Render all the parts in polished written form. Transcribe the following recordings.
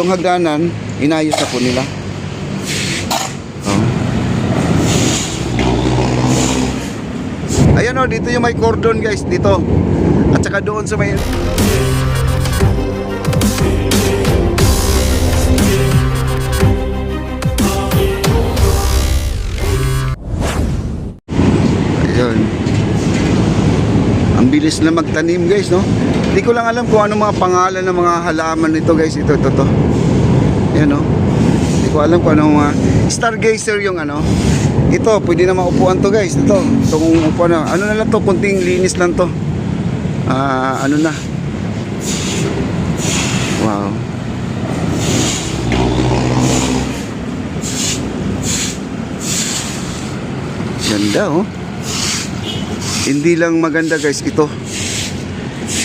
Itong hagdanan, inayos na po nila. Oh. Ayan o, dito yung may cordon guys, dito. At saka doon sa may... Ayun. Ang bilis na magtanim guys, no? Hindi ko lang alam kung ano mga pangalan ng mga halaman nito guys. Ito. Ayan, no? Hindi ko alam kung ano mga... Stargazer yung ano. Ito, pwede na maupuan to guys. Itong upuan na. Ano na lang to, kunting linis lang to. Ano na. Wow. Ganda oh. Hindi lang maganda guys ito.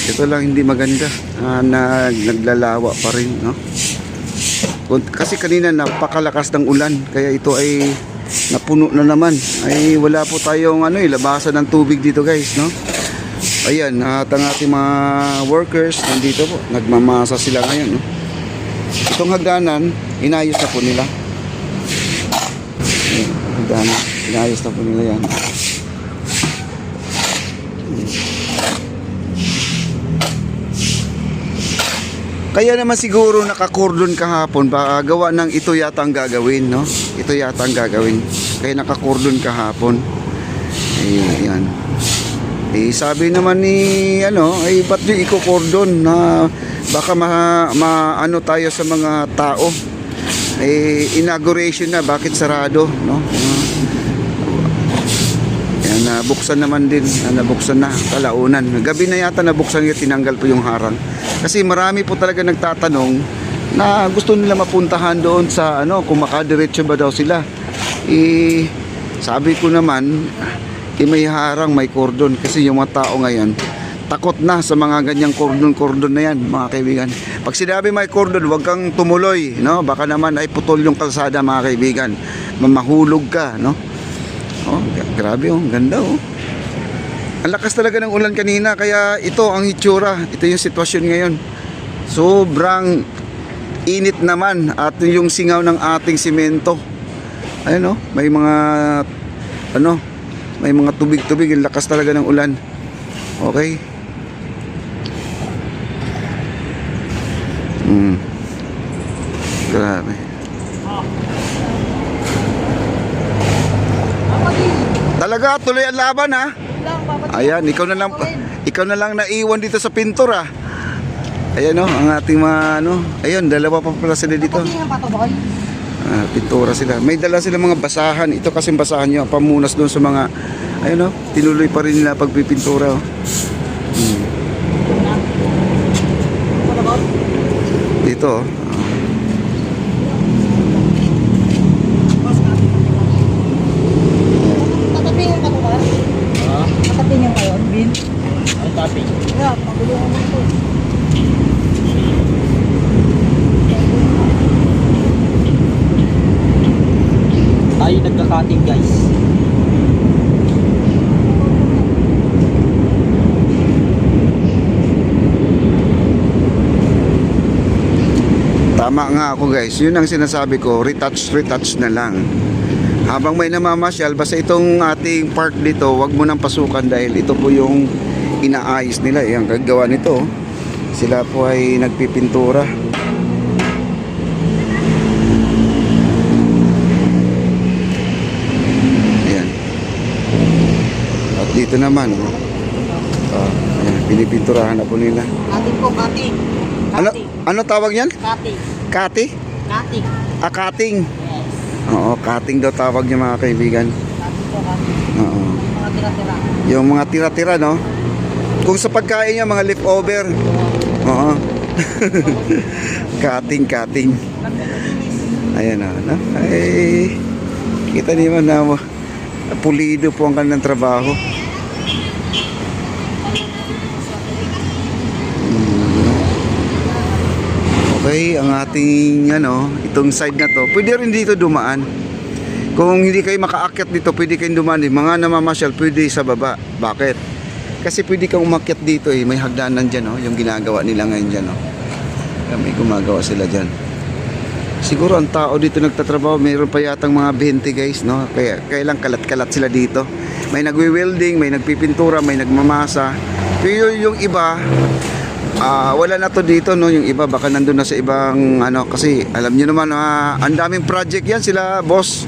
Ito lang hindi maganda. Naglalawa pa rin, no? Kasi kanina napakalakas ng ulan, kaya ito ay napuno na naman. Ay wala po tayong labasan ng tubig dito guys, no? Ayan, at ang ating mga workers nandito po, nagmamasa sila ngayon, no? Itong hagdanan, inayos na po nila. Hagdanan, inayos na po nila yan. Kaya naman siguro nakakordon kahapon, baka gawa ng ito yata ang gagawin, no? Ito yata ang gagawin. Kaya nakakordon kahapon. Ayan. Sabi naman ni ba't yung ikokordon na baka maano tayo sa mga tao. Inauguration na, bakit sarado, no? Nabuksan naman din, nabuksan na kalaunan. Gabi na yata nabuksan yung tinanggal po yung harang. Kasi marami po talaga nagtatanong na gusto nila mapuntahan doon sa kung makadiretso ba daw sila. Sabi ko naman, may harang, may cordon. Kasi yung mga tao ngayon, takot na sa mga ganyang cordon na yan, mga kaibigan. Pag sinabi may cordon, huwag kang tumuloy, no? Baka naman ay putol yung kalsada, mga kaibigan. Mamahulog ka, no? Oh, grabe oh, ganda oh. Ang lakas talaga ng ulan kanina, kaya ito ang hitsura. Ito yung sitwasyon ngayon. Sobrang init naman at yung singaw ng ating simento. Ayun oh, may mga may mga tubig-tubig, ang lakas talaga ng ulan. Okay? Grabe. Talaga, tuloy ang laban ha. Ayan, ikaw na lang naiwan dito sa pintor ha. Ayan oh, ang ating mga ayun, dalawa pa pala sila dito. Pintura sila. May dala sila mga basahan. Ito kasi basahan nyo, pamunas doon sa mga ayun oh, tinuloy pa rin nila pagpipintura oh. Dito oh. Tayo nagka-cutting guys. Tama nga ako guys, yun ang sinasabi ko, retouch na lang. Habang may namamasyal, basta itong ating park dito, wag mo nang pasukan dahil ito po yung inaayos nila. Ang kagawa nito, sila po ay nagpipintura. Ayan. At dito naman ayan, pinipinturahan na po nila. Cutting po, cutting. Ano tawag yan? Cutting. Kati? Cutting. Cutting. Yes. Oo, cutting daw tawag niya, mga kaibigan. Cutting po, cutting. Oo. Mga tira-tira. Yung mga tira-tira, no? Kung sa pagkain niya, mga leftover. Oo. Cutting. Ayan na, no? Ay, kita niyo na pulido po ang kanilang trabaho. Okay, ang ating itong side na to, pwede rin dito dumaan. Kung hindi kayo makaakyat dito, pwede kayong dumaan. Mga namamasyal, pwede sa baba. Bakit? Kasi pwede kang umakyat dito may hagdanan dyan, yung ginagawa nila ngayon dyan. May gumagawa sila dyan. Siguro ang tao dito nagtatrabaho, mayroon pa yatang mga 20 guys, no? Kaya lang kalat-kalat sila dito. May nagwi-welding, may nagpipintura, may nagmamasa. Pero yung iba, wala na to dito, no? Yung iba baka nandun na sa ibang ano, kasi alam niyo naman, ang daming project yan sila, boss.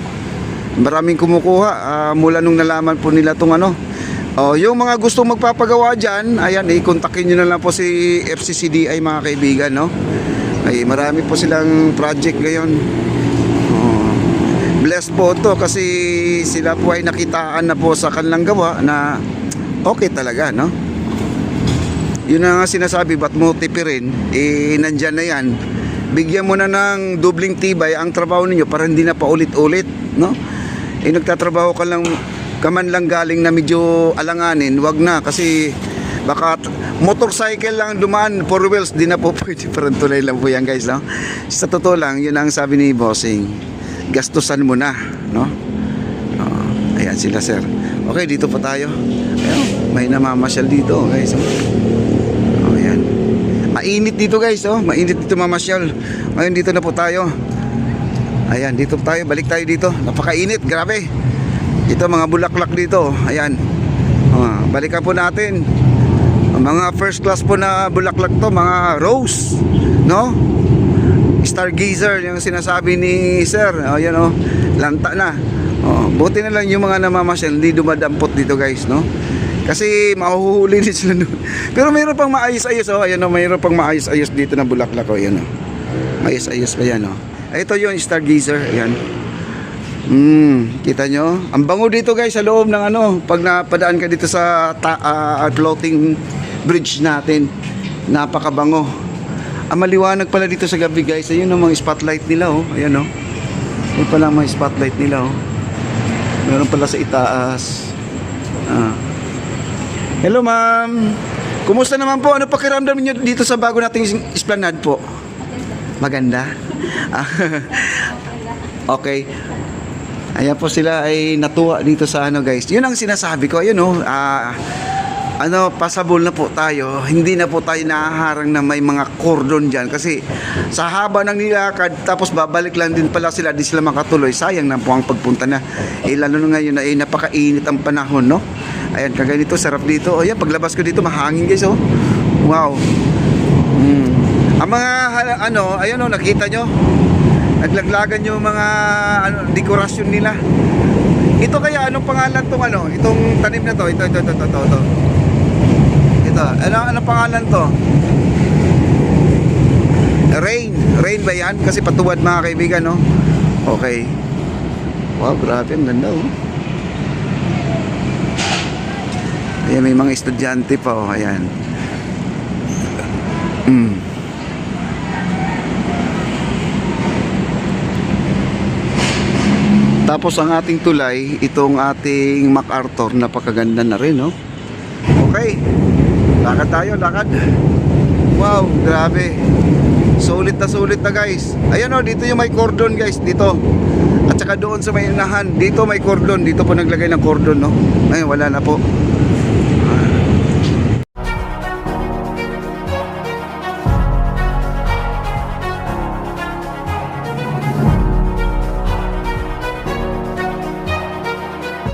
Maraming kumukuha mula nung nalaman po nila tong ano. Yung mga gustong magpapagawa dyan, ayan, i-kontakin nyo na lang po si FCCDI mga kaibigan, no? Ay, marami po silang project ngayon. Blessed po to kasi sila po ay nakitaan na po sa kanilang gawa na okay talaga, no? Yun na nga sinasabi, ba't mo tipirin? Nandyan na yan. Bigyan mo na ng dubling tibay ang trabaho ninyo para hindi na paulit-ulit, no? Nagtatrabaho ka lang, kaman lang galing na medyo alanganin, wag na kasi baka motorcycle lang dumaan, 4 wheels, di na po pwede, parang tulay lang po yan guys, no? Sa totoo lang, yun ang sabi ni Bossing, gastusan mo na, no? Ayan sila sir. Okay, dito pa tayo. Ayan, may namamasyal dito guys. Ayan. Mainit dito guys, mainit dito mamasyal. Ngayon dito na po tayo. Ayan, dito tayo, balik tayo dito. Napakainit, grabe. Ito mga bulaklak dito. Ayan. Balikan po natin. Mga first class po na bulaklak to, mga rose, no? Stargazer yung sinasabi ni sir. Ayan lanta na. Buti na lang yung mga namamasyal hindi dumadampot dito guys, no? Kasi mahuhuli din sila doon. Pero mayroon pang maayos-ayos, ayan mayroon pang maayos-ayos dito na bulaklak, ayan Maayos-ayos pa yan, Ito yung stargazer, ayan. Kita nyo? Ang bango dito guys sa loob ng pag napadaan ka dito sa floating bridge natin. Napakabango. Ang maliwanag pala dito sa gabi guys. Ayun ang mga spotlight nila, Ayan, Ayun pala ang mga spotlight nila, Meron pala sa itaas. Hello ma'am. Kumusta naman po? Ano pakiramdam niyo dito sa bago nating esplanade po? Maganda? Okay. Ayan po sila ay natuwa dito sa guys. Yun ang sinasabi ko. Ayun pasabol na po tayo. Hindi na po tayo nahaharang na may mga cordon dyan. Kasi sa haba ng nilakad, tapos babalik lang din pala sila, di sila makatuloy. Sayang na po ang pagpunta na. Lalo na ngayon na napakainit ang panahon, no? Ayan, kaganito, sarap dito. Ayan, paglabas ko dito, mahangin guys, Wow. Ang mga, ayan nakita nyo? Naglaglagan yung mga dekorasyon nila. Ito kaya anong pangalan tong itong tanim na to? Ito. Ito, anong pangalan to? Rain ba yan? Kasi patuwad mga kaibigan, no? Okay. Wow, grabe, ang ganda, Ayan, may mga estudyante pa, ayan. Tapos ang ating tulay, itong ating MacArthur, napakaganda na rin, Okay. Lakad tayo, lakad. Wow, grabe. Sulit na guys. Ayan dito yung may cordon guys, dito. At saka doon sa may unahan, dito may cordon. Dito po naglagay ng cordon, Ayun, wala na po.